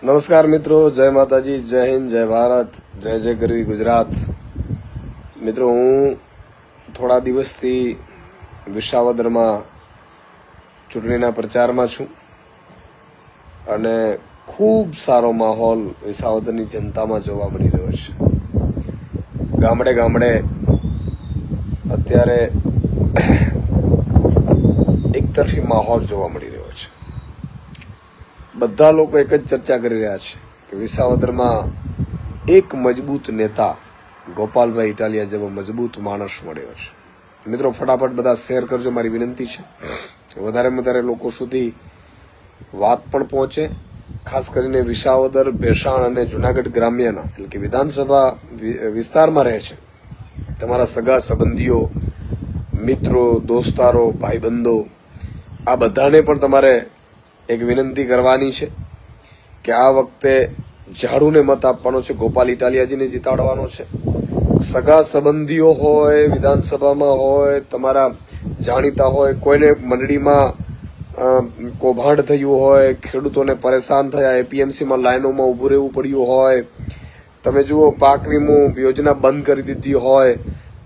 નમસ્કાર મિત્રો, જય માતાજી, જય હિન્દ, જય ભારત, જય જય ગરવી ગુજરાત. મિત્રો, હું થોડા દિવસથી વિસાવદરમાં ચૂંટણીના પ્રચારમાં છું અને ખૂબ સારો માહોલ વિસાવદરની જનતામાં જોવા મળી રહ્યો છે. ગામડે ગામડે અત્યારે એકતરફી માહોલ જોવા મળી રહ્યો છે. બધા લોકો એક જ ચર્ચા કરી રહ્યા છે કે વિસાવદરમાં એક મજબૂત નેતા ગોપાલભાઈ ઇટાલિયા જેવો મજબૂત માણસ મળ્યો છે. મિત્રો, ફટાફટ બધા શેર કરજો, મારી વિનંતી છે. વધારેમાં વધારે લોકો સુધી વાત પણ પહોંચે. ખાસ કરીને વિસાવદર, ભેસાણ અને જુનાગઢ ગ્રામ્યના એટલે કે વિધાનસભા વિસ્તારમાં રહે છે તમારા સગા સંબંધીઓ, મિત્રો, દોસ્તારો, ભાઈબંધો, આ બધાને પણ તમારે એક વિનંતી કરવાની છે કે આ વખતે ઝાડુને મત આપવાનો છે, ગોપાલ ઇટાલિયાજીને જીતાડવાનો છે. સગા સંબંધીઓ હોય, વિધાનસભામાં હોય, તમારા જાણીતા હોય, કોઈને મંડળીમાં કૌભાંડ થયું હોય, ખેડૂતોને પરેશાન થયા, એપીએમસીમાં લાઈનોમાં ઉભું રહેવું પડ્યું હોય, તમે જુઓ પાક વીમો યોજના બંધ કરી દીધી હોય,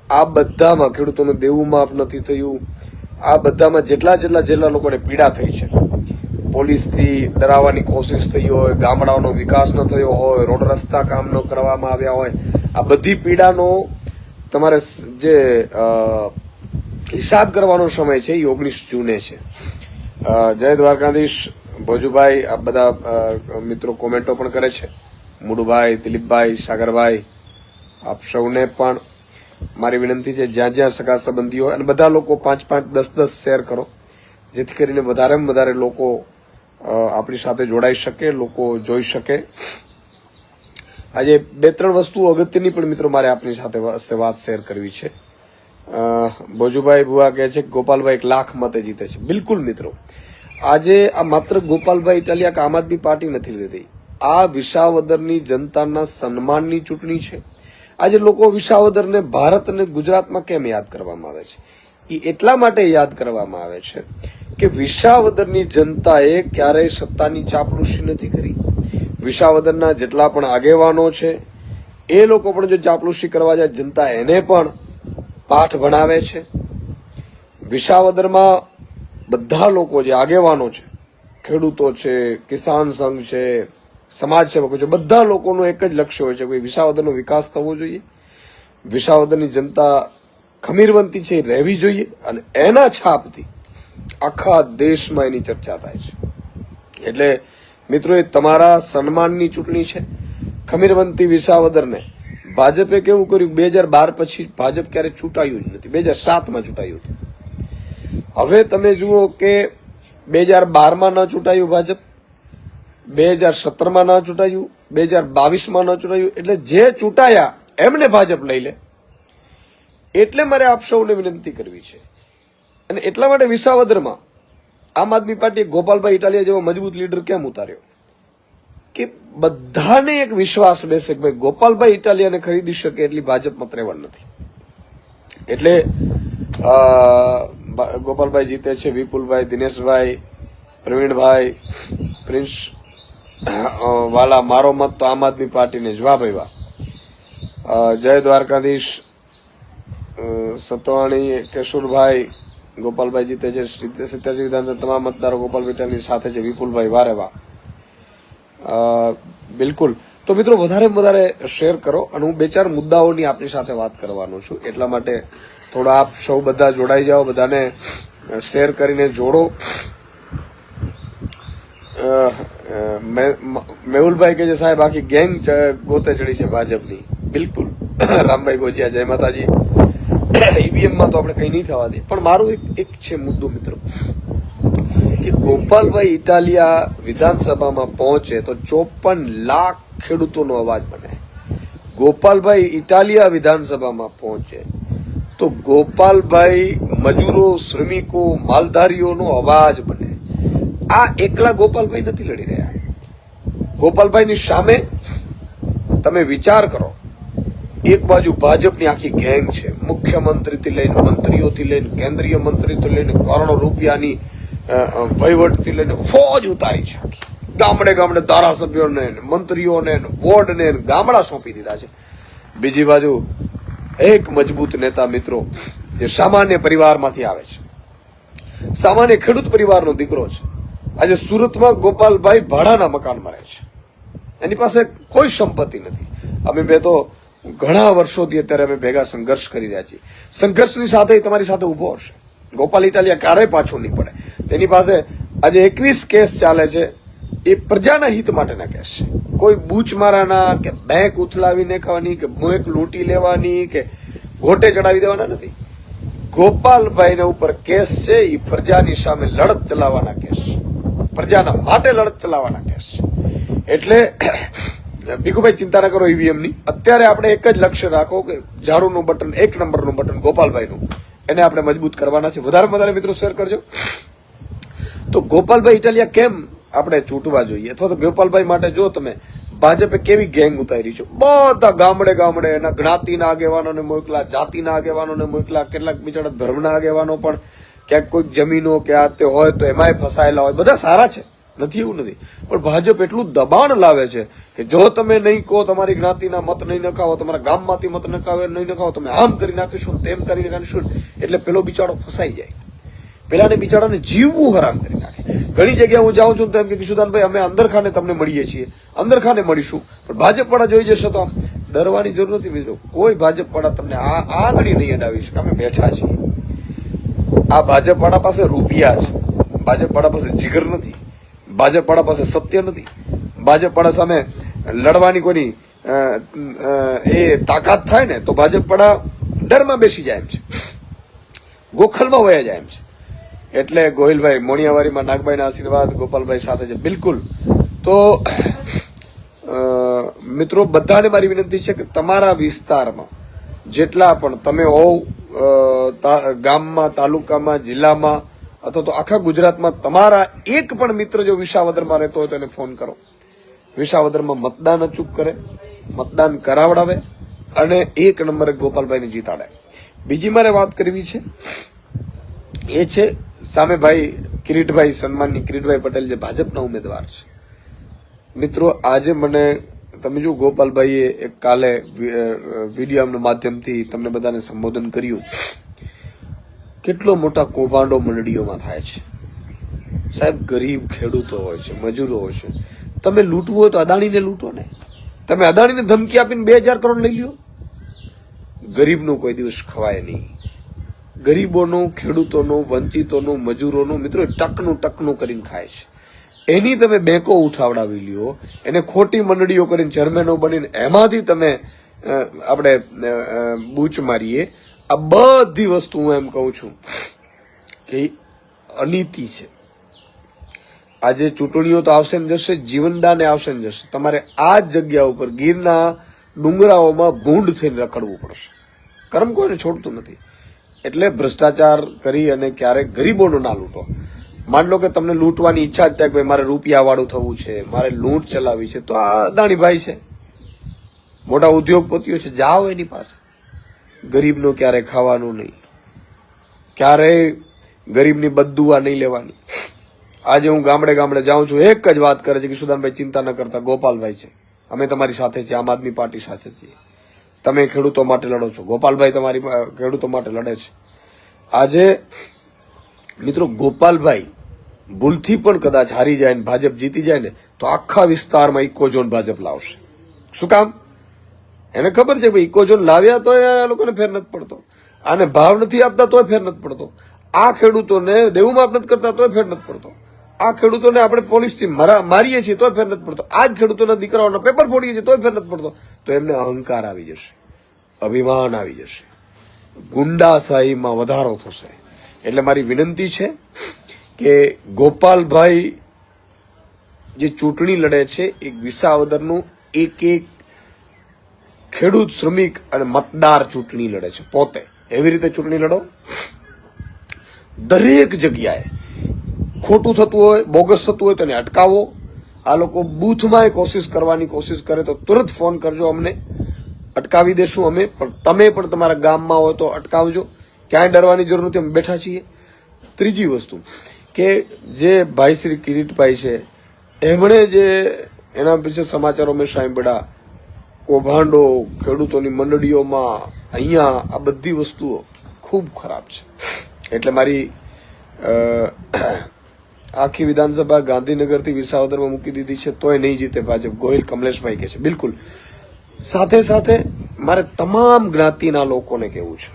આ બધામાં ખેડૂતોનું દેવું માફ નથી થયું, આ બધામાં જેટલા લોકોને પીડા થઈ છે, પોલીસથી ડરાવવાની કોશિશ થઈ હોય, ગામડાઓનો વિકાસ ન થયો હોય, રોડ રસ્તા કામ ન કરવામાં આવ્યા હોય, આ બધી પીડાનો તમારે જે હિસાબ કરવાનો સમય છે એ 19 જૂને છે. જય દ્વારકાધીશ, ભોજુભાઈ, આ બધા મિત્રો કોમેન્ટો પણ કરે છે. મુડુભાઈ, દિલીપભાઈ, સાગરભાઈ, આપ સૌને પણ મારી વિનંતી છે જ્યાં જ્યાં સગા સંબંધીઓ અને બધા લોકો 5-5, 10-10 શેર કરો, જેથી કરીને વધારેમાં વધારે લોકો આપણી સાથે જોડાઈ શકે, લોકો જોઈ શકે. આજે 2-3 વસ્તુ અગત્યની પણ મિત્રો મારે આપની સાથે વાત શેર કરવી છે. ભોજુભાઈ ભુવા કહે છે કે ગોપાલભાઈ 1 લાખ મતે જીતે છે. બિલકુલ મિત્રો, આજે આ માત્ર ગોપાલભાઈ ઇટાલિયા કે આમ આદમી પાર્ટી નથી લીધી, આ વિસાવદરની જનતાના સન્માનની ચૂંટણી છે. આજે લોકો વિસાવદરને ભારત અને ગુજરાતમાં કેમ યાદ કરવામાં આવે છે? એ એટલા માટે યાદ કરવામાં આવે છે કે વિસાવદરની જનતાએ ક્યારેય સત્તાની ચાપલુસી નથી કરી. વિસાવદરના જેટલા પણ આગેવાનો છે એ લોકો પણ જો ચાપલુસી કરવા જાય, જનતા એને પણ પાઠ ભણાવે છે. વિસાવદરમાં બધા લોકો જે આગેવાનો છે, ખેડૂતો છે, કિસાન સંઘ છે, સમાજ સેવકો છે, બધા લોકોનું એક જ લક્ષ્ય હોય છે કે વિસાવદરનો વિકાસ થવો જોઈએ, વિસાવદરની જનતા ખમીરવંતી છે એ રહેવી જોઈએ અને એના છાપથી આખા દેશમાં એની ચર્ચા થાય છે. એટલે મિત્રો, એ તમારા સન્માનની ચૂંટણી છે. ખમીરવંતી વિસાવદરને ભાજપે કેવું કર્યું, 2012 પછી ભાજપ ક્યારેય ચૂંટાયું જ નથી, 2007માં ચૂંટાયું હતું. હવે તમે જુઓ કે 2012માં ન ચૂંટાયું ભાજપ, 2017માં ન ચૂંટાયું, 2022માં ન ચૂંટાયું, એટલે જે ચૂંટાયા એમને ભાજપ લઈ લે. એટલે મારે આપ સૌને વિનંતી કરવી છે. અને એટલા માટે વિસાવદરમાં આમ આદમી પાર્ટીએ ગોપાલભાઈ ઇટાલિયા જેવો મજબૂત લીડર કેમ ઉતાર્યો કે બધાને એક વિશ્વાસ બેસે કે ભાઈ ગોપાલભાઈ ઇટાલિયાને ખરીદી શકે એટલી ભાજપમાં ત્રેવડ નથી. એટલે ગોપાલભાઈ જીતે છે. વિપુલભાઈ, દિનેશભાઈ, પ્રવીણભાઈ, પ્રિન્સ વાલા, મારો મત તો આમ આદમી પાર્ટીને જ. વાહ ભાઈ વાહ. જય દ્વારકાધીશ, સતવાણી, કેશુરભાઈ, ગોપાલભાઈ જીતે છે. 87 વિધાનસભા તમામ મતદારો ગોપાલભાઈ ઇટાલિયાની સાથે છે. વિપુલભાઈ, વારે વાહ. બિલકુલ. તો મિત્રો, વધારેમાં વધારે શેર કરો અને હું 2-4 મુદ્દાઓની આપની સાથે વાત કરવાનો છું. એટલા માટે થોડા આપ સૌ બધા જોડાઈ જાઓ, બધાને શેર કરીને જોડો. મેહુલભાઈ કે છે સાહેબ આખી ગેંગ ગોતે ચડી છે ભાજપની. બિલકુલ રામભાઈ ગોજિયા, જય માતાજી. ઈવીએમમાં તો આપણે કઈ નહીં થવા દે, પણ મારું એક છે મુદ્દો મિત્રો કે ગોપાલભાઈ ઇટાલિયા વિધાનસભામાં પહોંચે તો 54 લાખ ખેડૂતોનો અવાજ બને. ગોપાલભાઈ ઇટાલિયા વિધાનસભામાં પહોંચે તો ગોપાલભાઈ મજૂરો, શ્રમિકો, માલધારીઓનો અવાજ બને. આ એકલા ગોપાલભાઈ નથી લડી રહ્યા. ગોપાલભાઈની સામે તમે વિચાર કરો, એક બાજુ ભાજપની આખી ગેંગ છે, મુખ્યમંત્રીથી લઈને મંત્રીઓથી લઈને કેન્દ્રીય મંત્રીથી લઈને કરોડો રૂપિયાની વહીવટથી લઈને ફોજ ઉતારી છે આખી. ગામડે ગામડે ધારાસભ્યોને, મંત્રીઓને, વોર્ડને ગામડા સોંપી દીધા છે. બીજી બાજુ એક મજબૂત નેતા મિત્રો જે સામાન્ય પરિવારમાંથી આવે છે, સામાન્ય ખેડૂત પરિવારનો દીકરો છે. આજે સુરતમાં ગોપાલભાઈ ભાડાના મકાનમાં રહે છે, એની પાસે કોઈ સંપત્તિ નથી. અમે બે તો ઘણા વર્ષોથી અત્યારે અમે ભેગા સંઘર્ષ કરી રહ્યા છીએ. સંઘર્ષની સાથે તમારી સાથે ઉભો હશે. ગોપાલ ઇટાલિયા ક્યારેય પાછો નહીં પડે. તેની પાસે આજે 21 કેસ ચાલે છે. એ પ્રજાના હિત માટેના કેસ છે. કોઈ બૂચમારાના કે બેંક ઉથલાવીને ખાવાની કે બેંક લૂંટી લેવાની કે ઘોટે ચડાવી દેવાના નથી. ગોપાલભાઈના ઉપર કેસ છે એ પ્રજાની સામે લડત ચલાવવાના કેસ છે, પ્રજાના માટે લડત ચલાવવાના કેસ છે. એટલે ભીખુભાઈ ચિંતા ના કરો ઈવીએમની. અત્યારે આપણે એક જ લક્ષ્ય રાખો કે ઝાડુનું બટન, 1 નંબરનું બટન ગોપાલભાઈનું, એને આપણે મજબૂત કરવાના છે. વધારે વધારે મિત્રો શેર કરજો. તો ગોપાલભાઈ ઇટાલિયા કેમ આપણે ચૂંટવા જોઈએ, અથવા તો ગોપાલભાઈ માટે જો તમે ભાજપે કેવી ગેંગ ઉતારી છે, બધા ગામડે ગામડે એના જ્ઞાતિના આગેવાનોને મોકલા, જાતિના આગેવાનોને મોકલા, કેટલાક બિચારા ધર્મના આગેવાનો પણ ક્યાંક કોઈક જમીનો કે આ તે હોય તો એમાંય ફસાયેલા હોય. બધા સારા છે, નથી એવું નથી, પણ ભાજપ એટલું દબાણ લાવે છે કે જો તમે નહીં કહો, તમારી જ્ઞાતિના મત નહીં નખાવો, તમારા ગામમાંથી મત નહીં નખાવો, તમે આમ કરી નાખીશું, તેમ કરી નાખીશું, એટલે પેલો બિચારો ફસાઈ જાય. પેલાને બિચારાને જીવવું હરામ કરી નાખે. ઘણી જગ્યાએ હું જાઉં છું તો એમ કે કિશુદાનભાઈ અમે અંદરખાને તમને મળીએ છીએ, અંદરખાને મળીશું, પણ ભાજપવાળા જોઈ જશો તો ડરવાની જરૂર નથી મિત્રો. કોઈ ભાજપવાળા તમને આંગળી નહીં અડાવી શકે. અમે બેઠા છીએ. આ ભાજપવાળા પાસે રૂપિયા છે, ભાજપવાળા પાસે જીગર નથી, ભાજપવાળા પાસે સત્ય નથી, ભાજપવાળા સામે લડવાની કોઈની એ તાકાત થાય ને તો ભાજપવાળા ડરમાં બેસી જાય એમ છે, ગોખલમાં વયા જાય એમ છે. એટલે ગોહિલભાઈ મોણિયાવારીમાં નાગભાઈના આશીર્વાદ ગોપાલભાઈ સાથે છે બિલકુલ. તો મિત્રો બધાને મારી વિનંતી છે કે તમારા વિસ્તારમાં જેટલા પણ તમે હોવ, ગામમાં, તાલુકામાં, જિલ્લામાં અથવા તો આખા ગુજરાતમાં તમારા એક પણ મિત્ર જો વિસાવદરમાં રહેતો હોય તો એને ફોન કરો. વિસાવદરમાં મતદાન અચૂક કરે, મતદાન કરાવડાવે અને 1 નંબરે ગોપાલભાઈને જીતાડે. બીજી મારે વાત કરવી છે એ છે સામે ભાઈ કિરીટભાઈ, સન્માનની કિરીટભાઈ પટેલ જે ભાજપના ઉમેદવાર છે. મિત્રો આજે મને તમે જો ગોપાલભાઈએ એક કાલે વિડીયોના માધ્યમથી તમને બધાને સંબોધન કર્યું. કેટલો મોટા કૌભાંડો મંડળીઓમાં થાય છે સાહેબ. ગરીબ ખેડૂતો હોય છે, મજૂરો હોય છે. તમે લૂંટવું હોય તો અદાણીને લૂંટો ને. તમે અદાણીને ધમકી આપીને 2000 કરોડ લઈ લ્યો. ગરીબનું કોઈ દિવસ ખવાય નહીં. ગરીબોનું, ખેડૂતોનું, વંચિતોનું, મજૂરોનું મિત્રો ટકનું કરીને ખાય છે. એની તમે બેંકો ઉઠાવડાવી લ્યો, એને ખોટી મંડળીઓ કરીને ચેરમેનો બનીને એમાંથી તમે આપણે બૂચ મારીએ. આ બધી વસ્તુ હું એમ કહું છું કે અનીતિ છે. આજે ચૂંટણીઓ તો આવશે ને જશે, જીવનદાને આવશે ને જશે. તમારે આ જ જગ્યા ઉપર ગીરના ડુંગરાઓમાં ભૂંડ થઈને રખડવું પડશે. કર્મ કોઈને છોડતું નથી. એટલે ભ્રષ્ટાચાર કરી અને ક્યારેક ગરીબોનો ના લૂંટો. માન લો કે તમને લૂંટવાની ઈચ્છા જ થાય કે મારે રૂપિયાવાળું થવું છે, મારે લૂંટ ચલાવવી છે, તો આ અદાણીભાઈ છે, મોટા ઉદ્યોગપતિઓ છે, જાઓ એની પાસે. ગરીબનો ક્યારેય ખાવાનું નહીં, ક્યારેય ગરીબની બદદુઆ નહીં લેવાની. આજે હું ગામડે ગામડે જાઉં છું, એક જ વાત કરે છે કે સુદાનભાઈ ચિંતા ન કરતા, ગોપાલભાઈ છે, અમે તમારી સાથે છીએ, આમ આદમી પાર્ટી સાથે છીએ, તમે ખેડૂતો માટે લડો છો, ગોપાલભાઈ તમારી ખેડૂતો માટે લડે છે. આજે મિત્રો ગોપાલભાઈ ભૂલથી પણ કદાચ હારી જાય ને ભાજપ જીતી જાય ને તો આખા વિસ્તારમાં ઇકોઝોન ભાજપ લાવશે. શું કામ? એને ખબર છે ભાઈ ઇકોઝોન લાવ્યા તો એ લોકોને ફેર નથી પડતો, આને ભાવ નથી આપતા તોય ફેર નથી પડતો, આ ખેડૂતોને દેવું માફ નથી કરતા તોય ફેર નથી પડતો, આ ખેડૂતોને આપણે પોલીસથી મારીએ છીએ તોય ફેર નથી પડતો, આ જ ખેડૂતોના દીકરાઓના પેપર ફોડીએ છીએ તોય ફેર નથી પડતો. તો એમને અહંકાર આવી જશે, અભિમાન આવી જશે, ગુંડાશાહીમાં વધારો થશે. એટલે મારી વિનંતી છે કે ગોપાલભાઈ જે ચૂંટણી લડે છે એ વિસાવદરનું એક ખેડૂત, શ્રમિક અને મતદાર ચૂંટણી લડે છે પોતે. એવી રીતે ચૂંટણી લડો. દરેક જગ્યાએ ખોટું થતું હોય, બોગસ થતું હોય તો એને અટકાવો. આ લોકો બૂથમાં કોશિશ કરવાની કોશિશ કરે તો તુરંત ફોન કરજો, અમને અટકાવી દેશું અમે. પણ તમે પણ તમારા ગામમાં હોય તો અટકાવજો, ક્યાંય ડરવાની જરૂર નથી, અમે બેઠા છીએ. ત્રીજી વસ્તુ કે જે ભાઈ શ્રી કિરીટભાઈ છે એમણે જે એના વિશે સમાચારો મેં સાંભળ્યા, કૌભાંડો ખેડૂતોની મંડળીઓમાં, અહીંયા આ બધી વસ્તુઓ ખૂબ ખરાબ છે. એટલે મારી આખી વિધાનસભા ગાંધીનગરથી વિસાવદરમાં મૂકી દીધી છે, તોય નહીં જીતે ભાજપ. ગોહિલ કમલેશભાઈ કહે છે બિલકુલ. સાથે સાથે મારે તમામ જ્ઞાતિના લોકોને કહેવું છે,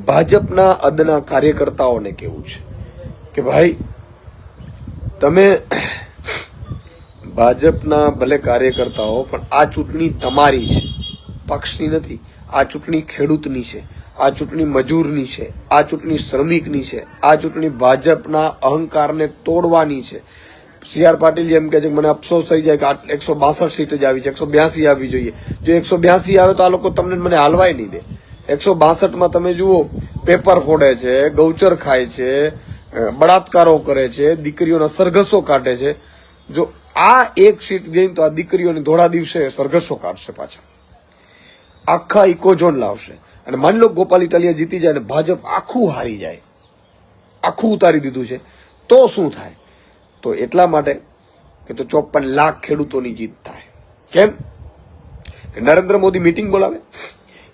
ભાજપના અદના કાર્યકર્તાઓને કહેવું છે કે ભાઈ તમે ભાજપના ભલે કાર્યકર્તાઓ, પણ આ ચૂંટણી તમારી છે, પક્ષની નથી. આ ચૂંટણી ખેડૂતની છે, આ ચૂંટણી મજૂરની છે, આ ચૂંટણી શ્રમિકની છે, આ ચૂંટણી ભાજપના અહંકારને તોડવાની છે. સી.આર. પાટીલ એમ કે છે કે મને અફસોસ થઈ જાય કે 162 સીટ જ આવી છે, 182 આવવી જોઈએ. જો 182 આવે તો આ લોકો તમને મને હાલવાય નહીં દે. 162માં તમે જુઓ, પેપર ફોડે છે, ગૌચર ખાય છે, બળાત્કારો કરે છે, દીકરીઓના સરઘસો કાઢે છે. જો આ એક સીટ જઈને તો આ દીકરીઓને ધોળા દિવસે સરઘસો કાઢશે, પાછા આખા ઇકોઝોન લાવશે. અને માની લો ગોપાલ ઇટાલિયા જીતી જાય અને ભાજપ આખું હારી જાય, આખું ઉતારી દીધું છે, તો શું થાય? તો એટલા માટે કે તો 54 લાખ ખેડૂતોની જીત થાય. કેમ કે નરેન્દ્ર મોદી મીટિંગ બોલાવે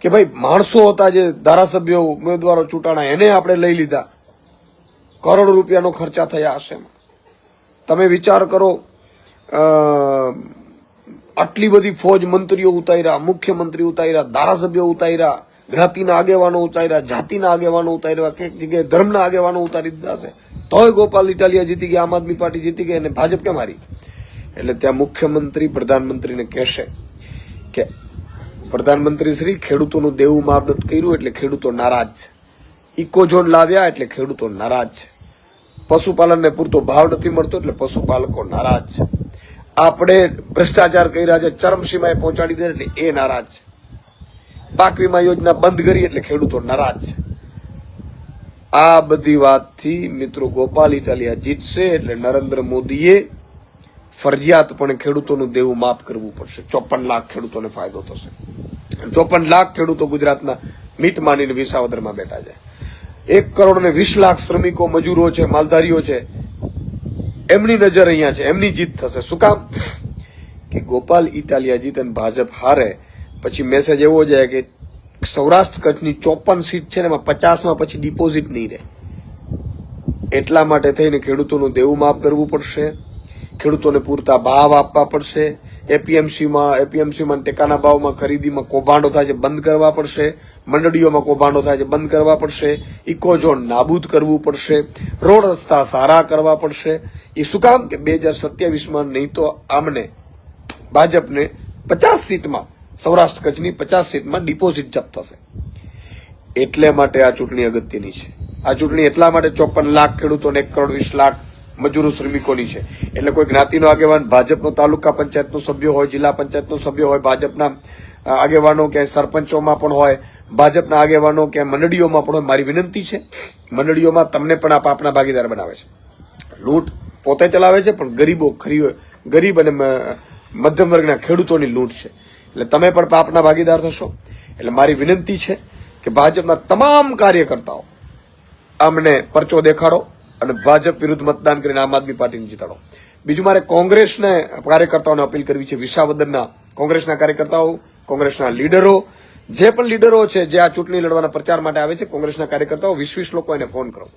કે ભાઈ માણસો હતા જે ધારાસભ્યો ઉમેદવારો ચૂંટાણા, એને આપણે લઈ લીધા, કરોડ રૂપિયાનો ખર્ચા થયા હશે. તમે વિચાર કરો, આટલી બધી ફોજ, મંત્રીઓ ઉતાર્યા, મુખ્યમંત્રી ઉતાર્યા, ધારાસભ્યો ઉતાર્યા, જ્ઞાતિના આગેવાનો ઉતાર્યા, જાતિના આગેવાનો ઉતાર્યા, કઈક જગ્યાએ ધર્મના આગેવાનો ઉતારી દીધા છે, તોય ગોપાલ ઇટાલિયા જીતી ગયા, આમ આદમી પાર્ટી જીતી ગઈ અને ભાજપ કેમ હારી? એટલે ત્યાં મુખ્યમંત્રી પ્રધાનમંત્રીને કહેશે કે પ્રધાનમંત્રી શ્રી, ખેડૂતોનું દેવું માફ નથી કર્યું એટલે ખેડૂતો નારાજ છે, ઇકોઝોન લાવ્યા એટલે ખેડૂતો નારાજ છે, પશુપાલનને પૂરતો ભાવ નથી મળતો એટલે પશુપાલકો નારાજ છે, આપણે ભ્રષ્ટાચાર કર્યા છે, ચરમસીમાએ પહોંચાડી દે એટલે એ નારાજ છે, પાક વીમા યોજના બંધ કરી એટલે ખેડૂતો નારાજ છે. આ બધી વાતથી મિત્રો ગોપાલ ઇટાલિયા જીતશે એટલે નરેન્દ્ર મોદીએ ફરજિયાતપણે ખેડૂતોનું દેવું માફ કરવું પડશે. 54 લાખ ખેડૂતોને ફાયદો થશે. 54 લાખ ખેડૂતો ગુજરાતના મીટ માનીને વિસાવદરમાં બેઠા છે. 1,20,00,000 શ્રમિકો, મજૂરો છે, માલધારીઓ છે, એમની નજર અહીંયા છે, એમની જીત થશે. શું કામ? કે ગોપાલ ઇટાલિયા જીત અને ભાજપ હારે પછી મેસેજ એવો જાય કે સૌરાષ્ટ્ર કચ્છની 54 સીટ છે ને એમાં 50માં પછી ડિપોઝિટ નહીં રહે. એટલા માટે થઈને ખેડૂતોનું દેવું માફ કરવું પડશે, ખેડૂતોને પૂરતા ભાવ આપવા પડશે, એપીએમસીમાં ટેકાના ભાવમાં ખરીદીમાં કૌભાંડો થાય છે બંધ કરવા પડશે, મંડળીઓમાં કૌભાંડો થાય છે બંધ કરવા પડશે, ઇકોઝોન નાબૂદ કરવું પડશે, રોડ રસ્તા સારા કરવા પડશે. એ શું કામ? કે 2027માં નહીં તો આમને ભાજપને 50 સીટમાં, સૌરાષ્ટ્ર કચ્છની 50 સીટમાં ડિપોઝિટ જપ્ત થશે. એટલે માટે આ ચૂંટણી અગત્યની છે. આ ચૂંટણી એટલા માટે 54 લાખ ખેડૂતોને 1,20,00,000 મજૂરો શ્રમિકોની છે. એટલે કોઈ જ્ઞાતિનો આગેવાન, ભાજપનો તાલુકા પંચાયતનો સભ્ય હોય, જિલ્લા પંચાયતનો સભ્ય હોય, ભાજપના આગેવાનો ક્યાંય સરપંચોમાં પણ હોય, ભાજપના આગેવાનો ક્યાંય મંડળીઓમાં પણ હોય, મારી વિનંતી છે, મંડળીઓમાં તમને પણ આ પાપના ભાગીદાર બનાવે છે. લૂંટ પોતે ચલાવે છે, પણ ગરીબ અને મધ્યમ વર્ગના ખેડૂતોની લૂંટ છે. એટલે તમે પણ પાપના ભાગીદાર થશો. એટલે મારી વિનંતી છે કે ભાજપના તમામ કાર્યકર્તાઓ અમને પરચો દેખાડો અને ભાજપ વિરુદ્ધ મતદાન કરીને આમ આદમી પાર્ટીને જીતાડો. બીજું મારે કોંગ્રેસને કાર્યકર્તાઓને અપીલ કરવી છે, વિસાવદરના કોંગ્રેસના કાર્યકર્તાઓ, કોંગ્રેસના લીડરો, જે પણ લીડરો છે જે આ ચૂંટણી લડવાના પ્રચાર માટે આવે છે, કોંગ્રેસના કાર્યકર્તાઓ 20 લોકો એને ફોન કરો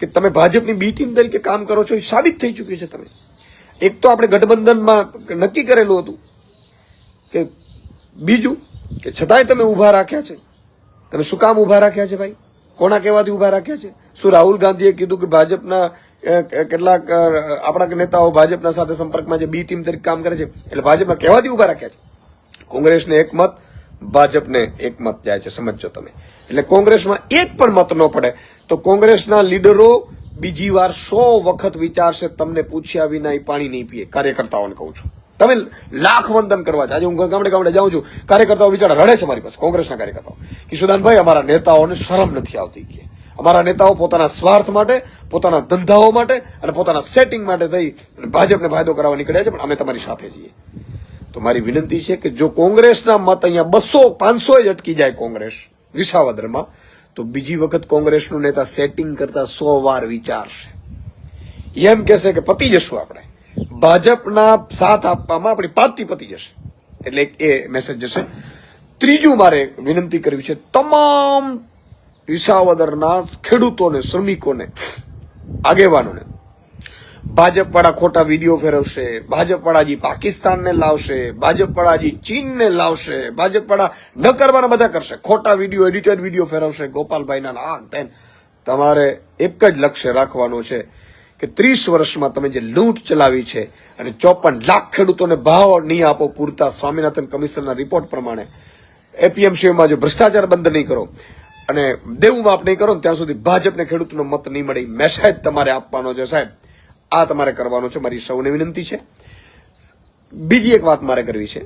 કે તમે ભાજપની બી ટીમ તરીકે કામ કરો છો, એ સાબિત થઈ ચૂક્યું છે. તમે એક તો આપણે ગઠબંધનમાં નક્કી કરેલું હતું કે બીજું કે છતાંય તમે ઉભા રાખ્યા છે. તમે શું કામ ઉભા રાખ્યા છે ભાઈ? કોના કહેવાથી ઉભા રાખ્યા છે? શું રાહુલ ગાંધીએ કીધું કે ભાજપના કેટલાક આપણા નેતાઓ ભાજપના સાથે સંપર્કમાં જે બી ટીમ તરીકે કામ કરે છે એટલે ભાજપના કહેવાથી ઉભા રાખ્યા છે? કોંગ્રેસને એક મત, ભાજપને એક મત જાય છે, સમજજો તમે. એટલે કોંગ્રેસમાં એક પણ મત ન પડે તો કોંગ્રેસના લીડરો બીજી વાર 100 વખત વિચારશે, તમને પૂછ્યા વિના પાણી નહીં પીએ. કાર્યકર્તાઓને કહું છું, તમે લાખ વંદન કરવા છે. આજે હું ગામડે જાઉં છું, કાર્યકર્તાઓ બિચારા રડે છે મારી પાસે, કોંગ્રેસના કાર્યકર્તાઓ. કિશોદાનભાઈ, અમારા નેતાઓને શરમ નથી આવતી કે અમારા નેતાઓ પોતાના સ્વાર્થ માટે, પોતાના ધંધાઓ માટે અને પોતાના સેટિંગ માટે થઈ ભાજપને ફાયદો કરાવવા નીકળ્યા છે, પણ અમે તમારી સાથે છીએ. તો મારી વિનંતી છે કે જો કોંગ્રેસના મત અહીંયા 200-500 જ અટકી જાય કોંગ્રેસ વિસાવદરમાં, તો બીજી વખત કોંગ્રેસનું નેતા સેટિંગ કરતા 100 વાર વિચારશે. એમ કહેશે કે પતી જશું આપણે, ભાજપના સાથ આપવામાં આપણી પાર્ટી પતી જશે, એટલે એ મેસેજ જશે. ત્રીજું મારે વિનંતી કરવી છે તમામ વિસાવદરના ખેડૂતોને, શ્રમિકોને, આગેવાનોને, ભાજપ વાળા ખોટા વિડીયો ફેરવશે, ભાજપ વાળા જી પાકિસ્તાનને લાવશે, ભાજપ વાળા જી ચીનને લાવશે, ભાજપ વાળા ન કરવાના બધા કરશે, ખોટા વિડીયો, એડિટેડ વિડીયો ફેરવશે ગોપાલભાઈના આ તેન. તમારે એક જ લક્ષ્ય રાખવાનું છે કે 30 વર્ષમાં તમે જે લૂંટ ચલાવી છે અને 54 લાખ ખેડૂતોને ભાવ નહીં આપો પૂરતા સ્વામિનાથન કમિશનના રિપોર્ટ પ્રમાણે, એપીએમસીમાં જો ભ્રષ્ટાચાર બંધ નહીં કરો અને દેવું માફ નહીં કરો ત્યાં સુધી ભાજપને ખેડૂતનો મત નહીં મળે. મેસેજ તમારે આપવાનો છે સાહેબ, આ તમારે કરવાનું છે. મારી સૌને વિનંતી છે. બીજી એક વાત મારે કરવી છે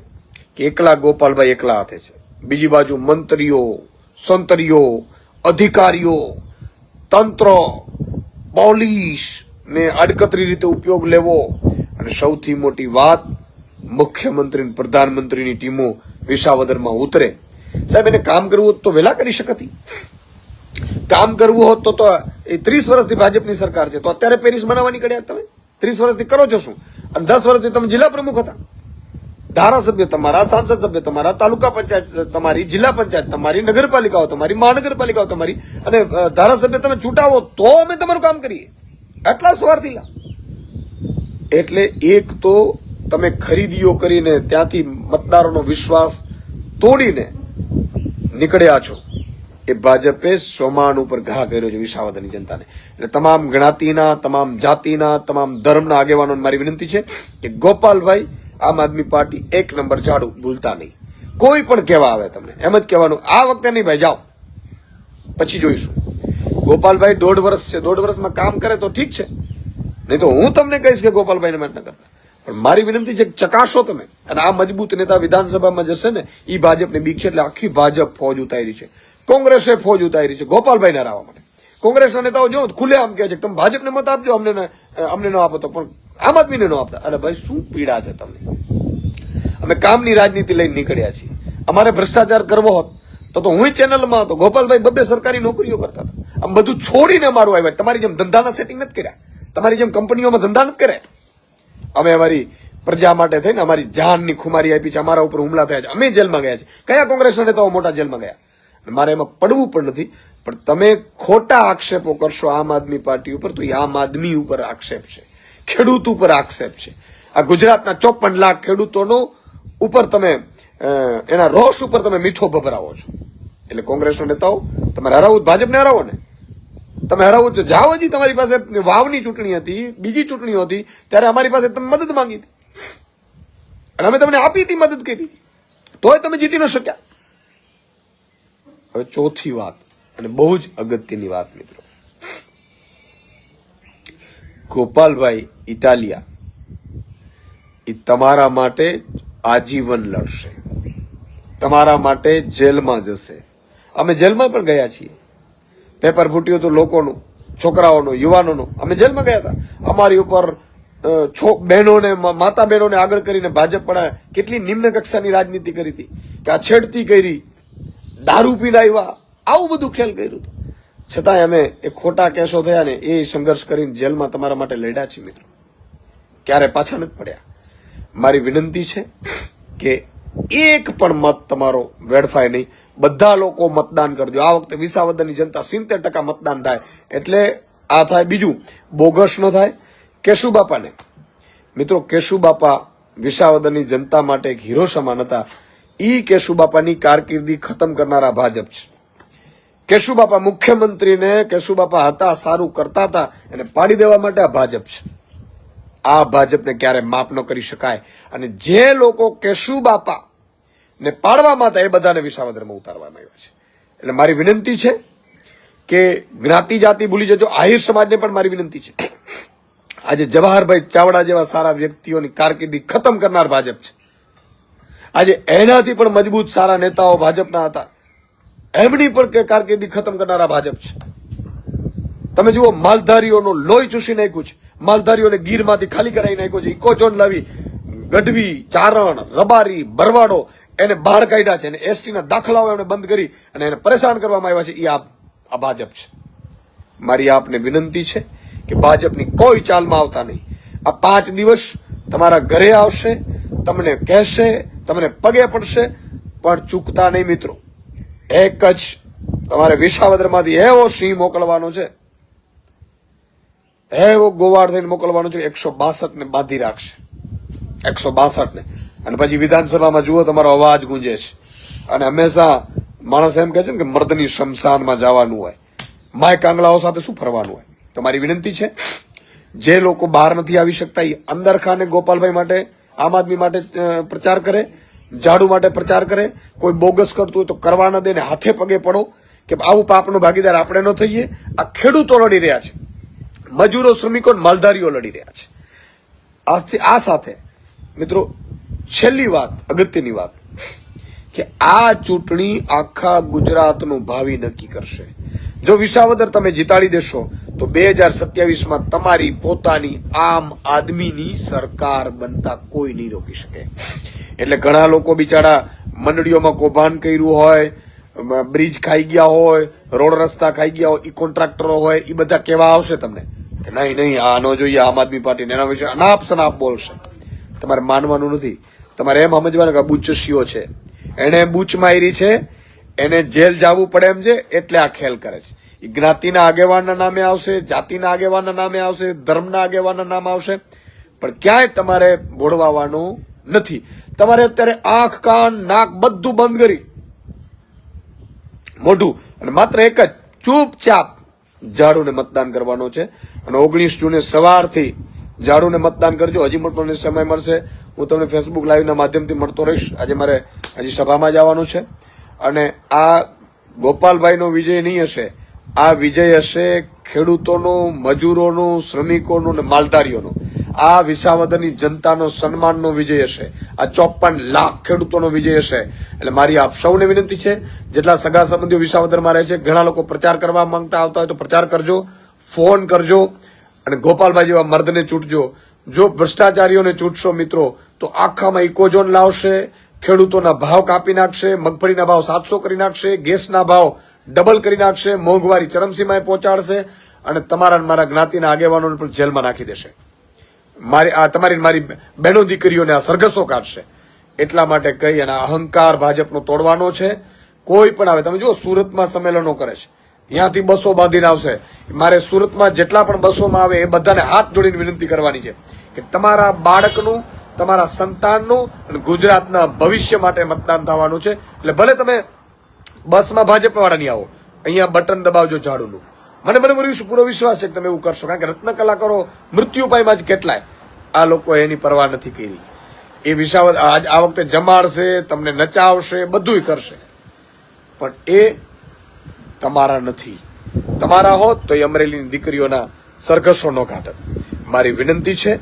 કે એકલા ગોપાલભાઈ એકલા હાથે છે, બીજી બાજુ મંત્રીઓ, સંતરીઓ, અધિકારીઓ, તંત્ર, પોલીસ ને આડકતરી રીતે ઉપયોગ લેવો, અને સૌથી મોટી વાત મુખ્યમંત્રી, પ્રધાનમંત્રીની ટીમો વિસાવદરમાં ઉતરે. સાહેબ એને કામ કરવું હોત તો વહેલા કરી શકતી. કામ કરવું હોત તો એ 30 વર્ષથી ભાજપની સરકાર છે, તો અત્યારે પેરિસ બનાવવા નીકળ્યા તમે? 30 વર્ષથી કરો છો શું? અને 10 વર્ષથી તમે જિલ્લા પ્રમુખ હતા, ધારાસભ્ય તમારા, સાંસદ સભ્ય તમારા, તાલુકા પંચાયત તમારી, જિલ્લા પંચાયત તમારી, નગરપાલિકાઓ તમારી, મહાનગરપાલિકાઓ તમારી, અને ધારાસભ્ય તમે ચૂંટાવો તો અમે તમારું કામ કરીએ. આટલા સ્વાર્થી લા. એટલે એક તો તમે ખરીદીઓ કરીને ત્યાંથી મતદારોનો વિશ્વાસ તોડીને નીકળ્યા છો, એ ભાજપે સોમાન ઉપર ઘા કર્યો છે વિસાવદરની જનતાને. એટલે તમામ જ્ઞાતિના, તમામ જાતિના, તમામ ધર્મના આગેવાનોને મારી વિનંતી છે કે ગોપાલભાઈ આમ આદમી પાર્ટી 1 નંબર ઝાડુ ભૂલતા નહીં. કોઈ પણ કહેવા આવે તમને એમ જ કહેવાનું, આ વખતે નહીં ભાઈ, જાઓ પછી જોઈશું. ગોપાલભાઈ 1.5 વર્ષ છે, 1.5 વર્ષમાં કામ કરે તો ઠીક છે, નહીં તો હું તમને કહીશ કે ગોપાલભાઈને મત ન કરતા. પણ મારી વિનંતી છે ચકાસો તમે. અને આ મજબૂત નેતા વિધાનસભામાં જશે ને, એ ભાજપને બીક છે. એટલે આખી ભાજપ ફોજ ઉતારી છે, કોંગ્રેસે ફોજ ઉતારી છે ગોપાલભાઈને હરાવવા માટે. કોંગ્રેસના નેતાઓ જો ખુલ્લે આમ કહે છે કે તમે ભાજપને મત આપજો, અમને ન આપો તો, પણ આમ આદમીને ન આપતા. અરે ભાઈ શું પીડા છે તમને? અમે કામની રાજનીતિ લઈને નીકળ્યા છીએ. અમારે ભ્રષ્ટાચાર કરવો હોત તો હું ચેનલમાં હતો, ગોપાલભાઈ 2 સરકારી નોકરીઓ કરતા હતા. આમ બધું છોડીને અમારું આવ્યા. તમારી જેમ ધંધાના સેટિંગ નથી કર્યા, તમારી જેમ કંપનીઓમાં ધંધા નથી કર્યા. અમે અમારી પ્રજા માટે થઈને અમારી જાનની ખુમારી આપી છે, અમારા ઉપર હુમલા થયા છે, અમે જેલમાં ગયા છે. કયા કોંગ્રેસના નેતાઓ મોટા જેલમાં ગયા? મારે એમાં પડવું પણ નથી. પણ તમે ખોટા આક્ષેપો કરશો આમ આદમી પાર્ટી ઉપર, તો એ આમ આદમી ઉપર આક્ષેપ છે, ખેડૂત ઉપર આક્ષેપ છે. આ ગુજરાતના 54 લાખ ખેડૂતોનો ઉપર તમે એના રોષ ઉપર તમે મીઠો ભભરાવો છો. એટલે કોંગ્રેસના નેતાઓ તમારે હરાવવું, ભાજપને હરાવો ને, તમે હરાવું તો જાઓ. હજી તમારી પાસે વાવની ચૂંટણી હતી, બીજી ચૂંટણીઓ હતી, ત્યારે અમારી પાસે તમે મદદ માંગી હતી અને અમે તમને આપી હતી, મદદ કરી, તોય તમે જીતી ન શક્યા. હવે ચોથી વાત, અને બહુ જ અગત્યની વાત મિત્રો, ગોપાલભાઈ ઇટાલિયા એ તમારા માટે આજીવન લડશે, તમારા માટે જેલમાં જશે. અમે જેલમાં પણ ગયા છીએ. પેપર ફૂટ્યું હતું લોકોનું, છોકરાઓનું, યુવાનોનું. અમે જેલમાં ગયા હતા. અમારી ઉપર બહેનોને, માતા બહેનોને આગળ કરીને ભાજપ પણ કેટલી નિમ્ન કક્ષાની રાજનીતિ કરી હતી કે આ છેડતી કરી, દારૂ પીને આવ્યા, આવું બધું ખેલ કર્યું હતું. છતાંય અમે એ ખોટા કેસો થયા ને એ સંઘર્ષ કરીને જેલમાં તમારા માટે લડ્યા છીએ મિત્રો. ક્યારે પાછા નથી પડ્યા. મારી વિનંતી છે કે એક પણ મત તમારો વેડફાય નહીં. બધા લોકો મતદાન કરજો. આ વખતે વિસાવદરની જનતા 70% મતદાન થાય. એટલે આ થાય. બીજું, બોગસ ન થાય. કેશુબાપાને મિત્રો, કેશુબાપા વિસાવદરની જનતા માટે એક હીરો સમાન હતા. ઈ કેશુબાપાની કારકિર્દી ખતમ કરનારા ભાજપ છે. કેશુબાપા મુખ્યમંત્રીને, કેશુબાપા હતા, સારું કરતા હતા, એને પાડી દેવા માટે આ ભાજપ છે. આ ભાજપને ક્યારે માફ ન કરી શકાય. અને જે લોકો કેશુબાપા ને પાડવામાં હતા એ બધાને વિસાવદરમાં ઉતારવામાં આવ્યા છે. એટલે મારી વિનંતી છે કે જ્ઞાતિ જાતિ ભૂલી જજો. આહિર સમાજને પણ મારી વિનંતી છે. આજે જવાહરભાઈ ચાવડા જેવા સારા વ્યક્તિઓની કારકિર્દી ખતમ કરનાર ભાજપ છે. આજે એનાથી પણ મજબૂત સારા નેતાઓ ભાજપના હતા, એમની પણ કારકિર્દી ખતમ કરનારા ભાજપ છે. તમે જુઓ, માલધારીઓનો લોહી ચૂસી નાખ્યું છે, માલધારીઓને ગીરમાંથી ખાલી કરાવી નાખ્યો છે. ઇકોઝોન લાવી ગઢવી, ચારણ, રબારી, ભરવાડો એને બહાર કાઢ્યા છે, અને એસટીના દાખલાઓ એમણે બંધ કરી અને એને પરેશાન કરવામાં આવ્યા છે. એ આ ભાજપ છે. મારી આપને વિનંતી છે કે ભાજપની કોઈ ચાલમાં આવતા નહીં. આ 5 દિવસ તમારા ઘરે આવશે, તમને કહેશે, તમને પગે પડશે, પણ ચૂકતા નહીં મિત્રો. એક જ તમારે વિસાવદરમાંથી એવો સિંહ મોકલવાનો છે, એવો ગોવાળ થઈને મોકલવાનો છે, 162 ને બાંધી રાખશે, 162 ને. અને પછી વિધાનસભામાં જુઓ તમારો અવાજ ગુંજે છે. અને હંમેશા માણસ એમ કહે છે ને કે મર્દની શમશાનમાં જવાનું હોય, માય કાંગલાઓ સાથે શું ફરવાનું હોય. તમારી વિનંતી છે, જે લોકો બહાર નથી આવી શકતા એ અંદર ખાને ગોપાલભાઈ માટે, આમ આદમી માટે પ્રચાર કરે, ઝાડુ માટે પ્રચાર કરે. કોઈ બોગસ કરતું હોય તો કરવા ન દે ને હાથે પગે પડો કે આવું પાપનો ભાગીદાર આપણે ન થઈએ. આ ખેડૂતો લડી રહ્યા છે, મજૂરો, શ્રમિકો, માલધારીઓ લડી રહ્યા છે. આ સાથે મિત્રો છેલ્લી વાત, અગત્યની વાત, કે આ ચૂંટણી આખા ગુજરાતનું ભાવિ નક્કી કરશે. જો વિસાવદર તમે જીતાડી દેશો તો 2027માં તમારી પોતાની આમ આદમીની સરકાર બનતા કોઈ નહીં રોકી શકે. એટલે ઘણા લોકો બિચારા મંડળીઓમાં કૌભાંડ કર્યું હોય, બ્રિજ ખાઈ ગયા હોય, રોડ રસ્તા ખાઈ ગયા હોય, ઈ કોન્ટ્રાક્ટરો હોય, એ બધા કેવા આવશે તમને કે નહીં આ ન જોઈએ આમ આદમી પાર્ટીને, એના વિશે અનાપ શનાપ બોલશે. તમારે માનવાનું નથી, તમારે એમ સમજવાનું કે બુચસીઓ છે, એને બૂચ મારી છે, એને જેલ જવું પડે એમ છે, એટલે આ ખેલ કરે છે. એ જ્ઞાતિના આગેવાનના નામે આવશે, જાતિના આગેવાનના નામે આવશે, ધર્મના આગેવાનના નામ આવશે, પણ ક્યાંય તમારે ભોળવાવાનું નથી. તમારે અત્યારે આંખ, કાન, નાક બધું બંધ કરી મોઢું અને માત્ર એક જ ચૂપચાપ ઝાડુને મતદાન કરવાનો છે. અને 19 જૂને સવારથી ઝાડુને મતદાન કરજો. હજી પણ સમય મળશે, હું તમને ફેસબુક લાઈવના માધ્યમથી મળતો રહીશ. આજે મારે હજી સભામાં જવાનું છે. અને આ ગોપાલભાઈનો વિજય નહીં હશે, આ વિજય હશે ખેડૂતોનો, મજૂરોનો, શ્રમિકોનો અને માલધારીઓનો. આ વિસાવદરની જનતાનો સન્માનનો વિજય હશે. આ 54 લાખ ખેડૂતોનો વિજય હશે. એટલે મારી આપ સૌને વિનંતી છે, જેટલા સગા સંબંધીઓ વિસાવદરમાં રહે છે, ઘણા લોકો પ્રચાર કરવા માંગતા આવતા હોય તો પ્રચાર કરજો, ફોન કરજો અને ગોપાલભાઈ જેવા મર્દને ચૂંટજો. જો ભ્રષ્ટાચારીઓને ચૂંટશો મિત્રો તો આખામાં ઇકોઝોન લાવશે, ખેડૂતોના ભાવ કાપી નાખશે, મગફળીના ભાવ 700 કરી નાખશે, ગેસના ભાવ ડબલ કરી નાખશે, મોંઘવારી ચરમસીમાએ પહોંચાડશે અને તમારા મારા જ્ઞાતિના આગેવાનોને પણ જેલમાં નાખી દેશે. મારી બહેનો દીકરીઓને આ સરઘસો કાઢશે. એટલા માટે કહી અને અહંકાર ભાજપનો તોડવાનો છે. કોઈ પણ આવે, તમે જુઓ સુરતમાં સંમેલનો કરે છે, ત્યાંથી બસો બાંધીને આવશે. મારે સુરતમાં જેટલા પણ બસોમાં આવે એ બધાને હાથ જોડીને વિનંતી કરવાની છે કે તમારા બાળકનું, તમારા સંતાનનું અને ગુજરાતના ભવિષ્ય માટે મતદાન થવાનું છે. એટલે ભલે તમે બસમાં ભાજપ વાળા નહીં આવો, અહીંયા બટન દબાવજો ઝાડુનું. મને પૂરો વિશ્વાસ છે કે તમે એવું કરશો, કારણ કે રત્ન કલાકારો મૃત્યુ પાયમાં જ કેટલાય. આ લોકો એની પરવા નથી કરી. એ વિસાવદ આ વખતે જમાડશે, તમને નચાવશે, બધું કરશે, પણ એ તમારા નથી. તમારા હોત તો એ અમરેલીની દીકરીઓના સરઘસો ન કાઢત. મારી વિનંતી છે,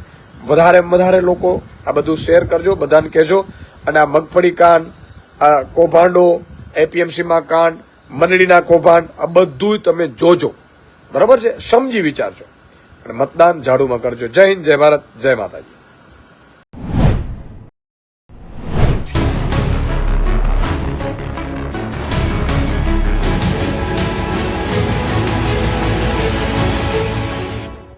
વધારે લોકો આ બધું શેર કરજો, બધાને કહેજો. અને આ મગફળી કાંડ, આ કૌભાંડો, એપીએમસીમાં કાંડ, મંડળીના કૌભાંડ, આ બધું તમે જોજો, બરાબર છે? સમજી વિચારજો અને મતદાન ઝાડુમાં કરજો. જય હિન્દ, જય ભારત, જય માતાજી.